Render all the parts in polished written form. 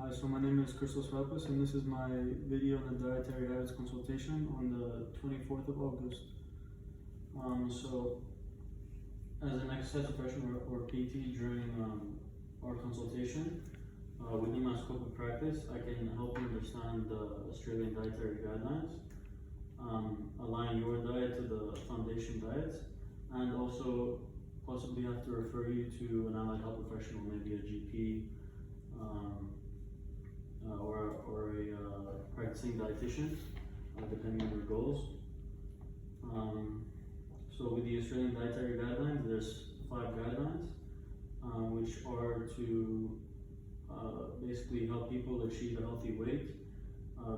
Hi, so my name is Christos Rappas, and this is my video on the dietary habits consultation on the 24th of August. So, as an exercise professional or PT during our consultation, within my scope of practice, I can help you understand the Australian dietary guidelines, align your diet to the foundation diets, and also possibly have to refer you to an allied health professional, maybe a GP, or a practicing dietitian, depending on your goals. So with the Australian dietary guidelines, there's 5 guidelines, which are to basically help people achieve a healthy weight,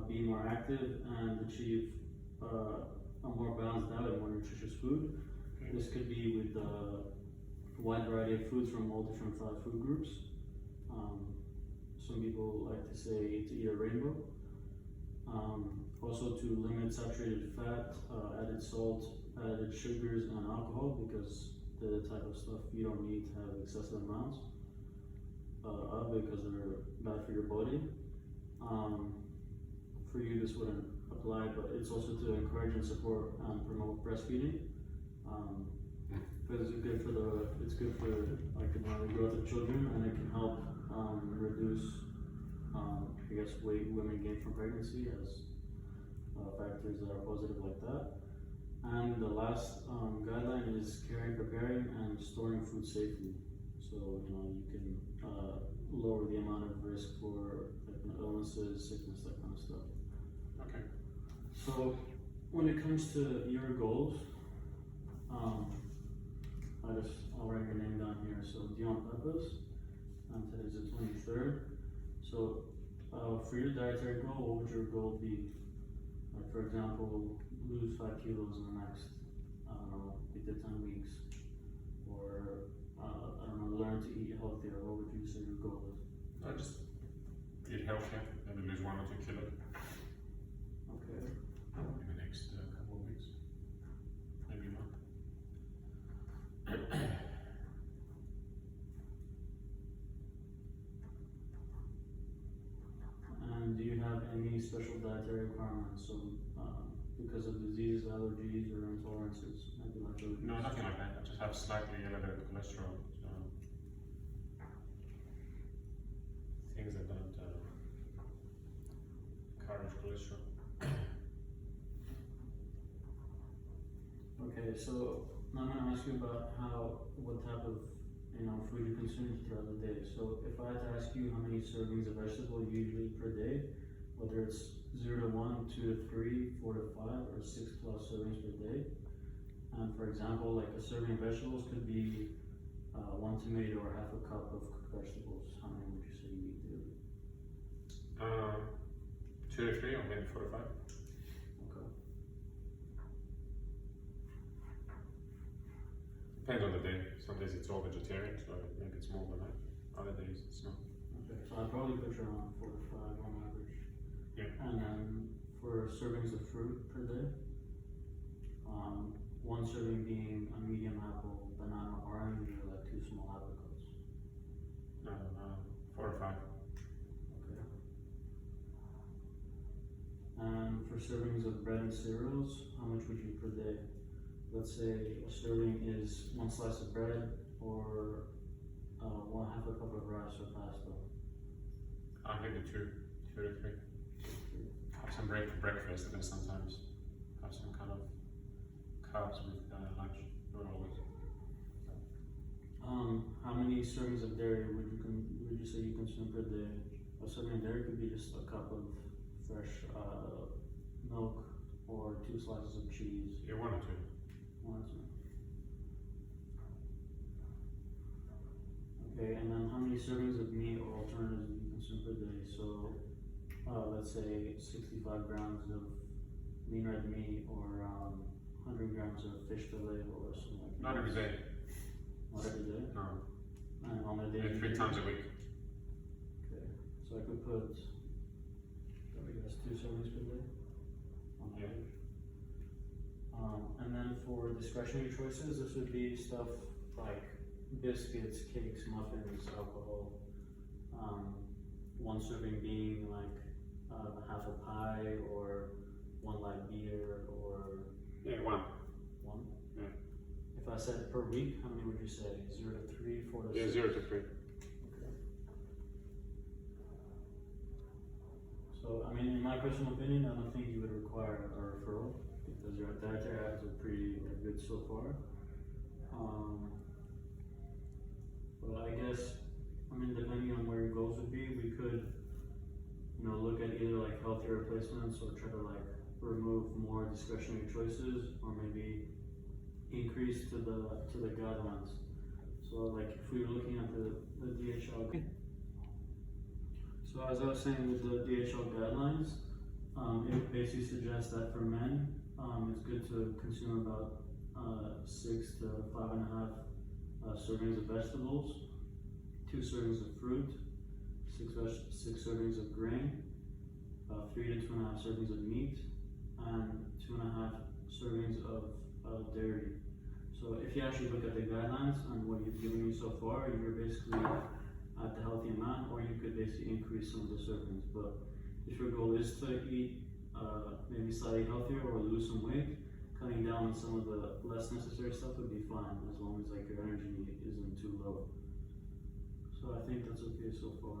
be more active, and achieve a more balanced diet, more nutritious food. This could be with a wide variety of foods from all different 5 food groups. Some people like to say to eat a rainbow. Also to limit saturated fat, added salt, added sugars, and alcohol, because they're the type of stuff you don't need to have excessive amounts of, because they're bad for your body. For you, this wouldn't apply, but it's also to encourage and support and promote breastfeeding. Because it's good for like the growth of children, and it can help reduce weight women gain from pregnancy, as factors that are positive like that. And the last guideline is caring, preparing, and storing food safely. So you can lower the amount of risk for illnesses, sickness, that kind of stuff. Okay. So when it comes to your goals, I'll write your name down here. So Dion Peppers, and today's the 23rd. So for your dietary goal, what would your goal be? Like, for example, lose 5 kilos in the next, 8 to 10 weeks, or learn to eat healthier. What would you say your goal is? I just eat healthier, maybe lose 1 or 2 kilos. Okay. In the next couple of weeks, maybe a month. And do you have any special dietary requirements? So, because of diseases, allergies, or intolerances, maybe like those? No, nothing like that. I just have slightly elevated cholesterol. Things that don't encourage cholesterol. Okay, so now I'm going to ask you about what type of food you consume throughout the day. So if I had to ask you how many servings of vegetable you usually eat per day, whether it's 0 to 1, 2 to 3, 4 to 5, or 6 plus servings per day. And for example, like a serving of vegetables could be 1 tomato or half a cup of cooked vegetables. How many would you say you eat daily? 2 to 3, or maybe 4 to 5. Okay. Depends on the day. Some days it's all vegetarian, so maybe it's more than that. Other days it's not. Okay, so I'd probably put you around 4 to 5 on average. Yeah. And then for servings of fruit per day, 1 serving being a medium apple, banana, orange, or like 2 small apricots. 4 or 5. Okay. And for servings of bread and cereals, how much would you per day? Let's say a serving is 1 slice of bread, or 1/2 a cup of rice or pasta. Maybe 2 to 3. Have some bread for breakfast, and then sometimes have some kind of carbs with lunch. Not always. How many servings of dairy would you say you consume per day? A serving of dairy could be just a cup of fresh milk, or 2 slices of cheese. Yeah, 1 or 2. 1 or 2. Okay, and then how many servings of meat or alternatives do you consume per day? So, let's say 65 grams of lean red meat, or 100 grams of fish fillet, or something like that. Not every day. Not every day? No. And on the day? Maybe 3 times a week. Okay, so I could put, I guess, 2 servings per day on Yeah. average. And then for discretionary choices, this would be stuff like biscuits, cakes, muffins, alcohol, one serving being like half a pie or one light beer or Yeah, one. one. Yeah. If I said per week, how many would you say? 0 to 3, 4 to 6? Yeah, 0 to 3. Okay. So, I mean, in my personal opinion, I don't think you would require a referral because your dietary habits are pretty good so far. But I guess, I mean, depending on where your goals would be, we could, you know, look at either like healthy replacements or try to like remove more discretionary choices, or maybe increase to the guidelines. So like if we were looking at the DHL. So as I was saying with the DHL guidelines, it basically suggests that for men, it's good to consume about 6 to 5.5 servings of vegetables, 2 servings of fruit, 6 servings of grain, 3 to 2.5 servings of meat, and 2.5 servings of dairy. So if you actually look at the guidelines and what you've given me so far, you're basically at the healthy amount, or you could basically increase some of the servings. But if your goal is to eat maybe slightly healthier or lose some weight, cutting down on some of the less necessary stuff would be fine, as long as like your energy isn't too low. So I think that's okay so far.